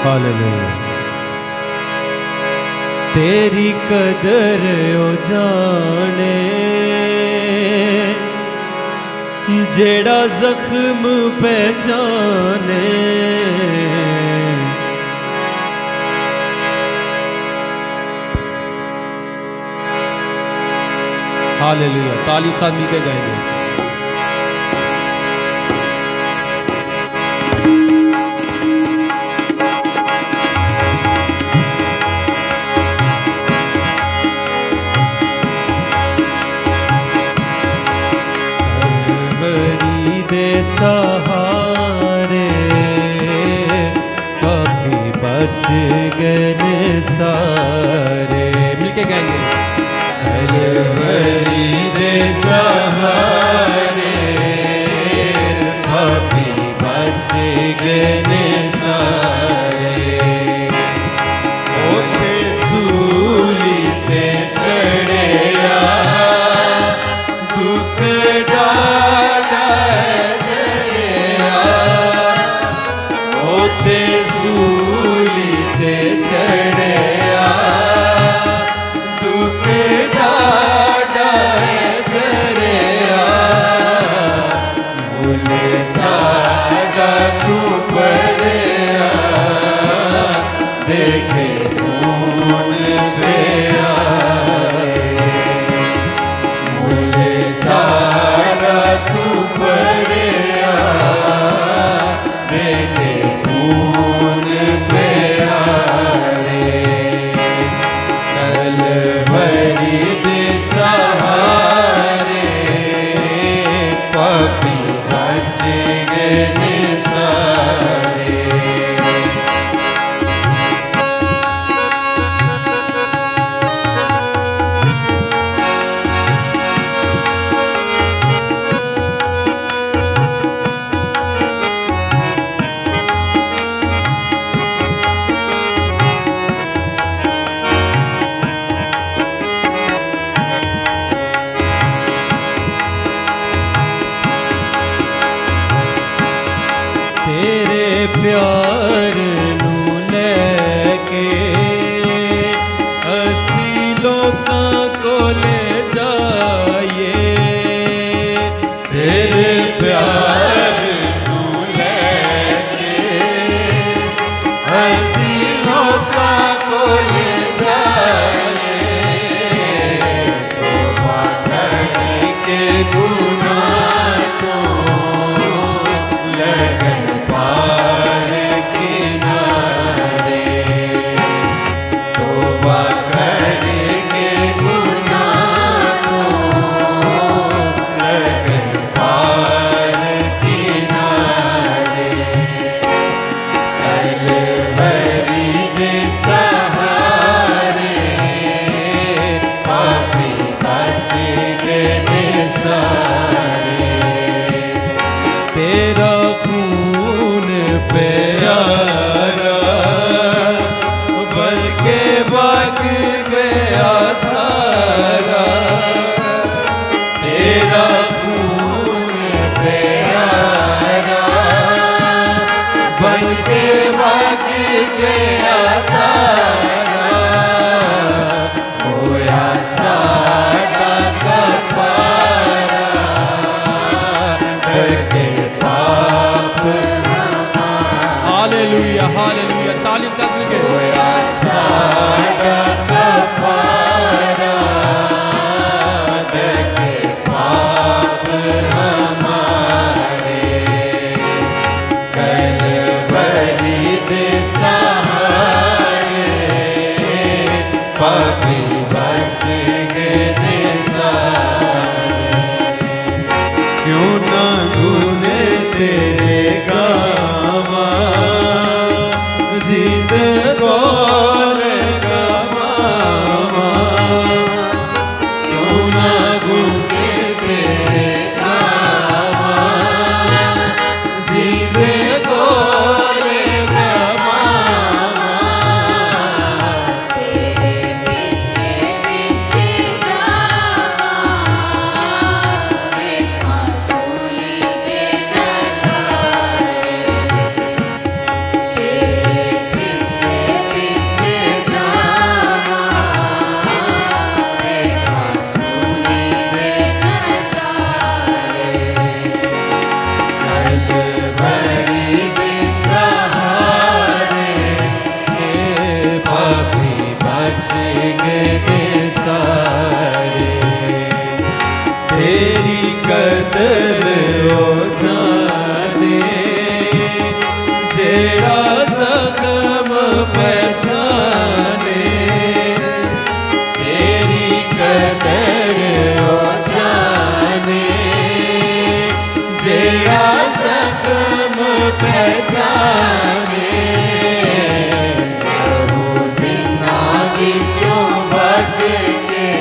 Hallelujah. तेरी कदर ओ जाने जेड़ा जख्म पहचाने। हालेलुया। ताली के साथ मिलकर गाएंगे। कलवरी दे सहारे पापी बच गए सारे। मिलके गाएंगे। कलवरी दे सहारे पापी बच गए सारे। ओते सूली ते चढ़िया दुख डाला जरिया। ओते सूली ते चढ़िया दुख डाला जरिया। मुले साड़ा तू परिया देखे कौन पिया। मुले साड़ा तू परिया देखे कौन पिया। कलवरी दे सहारे पापी बच गए सारे। तेरे प्यार नू लेके असी लोकां को ले जाइए। तेरे प्यार नू लेके असी लोकां को ले जाए। तौबा करके गुनाह को लगन पार किनारे। तौबा करके गुनाह को लगन पार किनारे। कलवरी दे सहारे पापी बच गए सारे। तेरा खून प्यारा बल्कि बग गया सारा। तेरा खून प्यारा बल्कि बग गया सारा। होया साड़ा कफारा डके पाप हालेलुया। हालेलुया। ताली के साथ मिलके। होया साड़ा कफारा डके पाप हमारे। कलवरी दे सहारे पापी बच गए सारे। क्यों ना गुने तेरे गावा जिंद बोल गवावा। जेड़ा जख्म पहचाने तेरी कदर हो जाने जेड़ा जख्म पहचाने प्रभु जिन्ना विचों भग के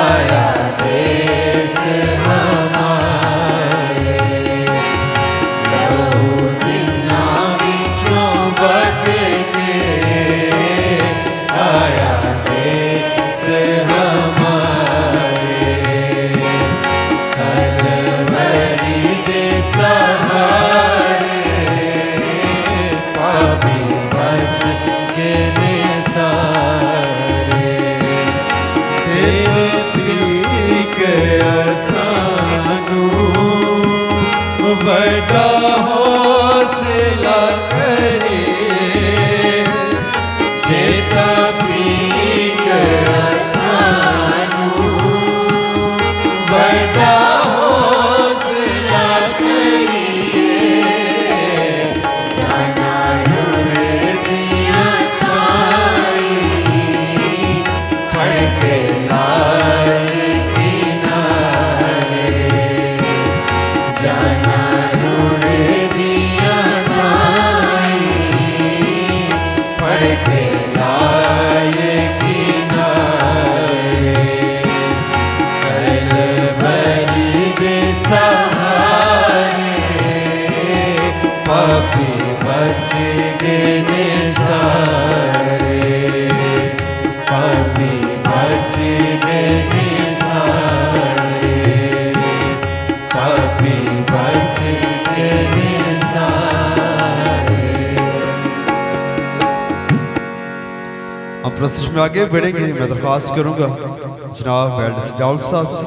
आया देश हमारे प्रभु जिन्ना विचों भग के आया देश हमारे कलवरी दे सहारे पापी बच के ने सारे तेरे फीक असानू बड़ा हौसला करिए देता फीक असानू बड़ा हौसला करिए जाना रुड़े दिया ताई पढ़ के लाए किनारे जाना रुड़े दिया ताई पढ़ के लाए किनारे कलवरी दे सहारे पापी बच गए ने सारे पापी बच गए ने सारे पापी बच गए ने सारे। हम प्रोसेस में आगे बढ़ेंगे। मैं दरख्वास्त करूंगा जनाब वेल्ड डाउट साहब से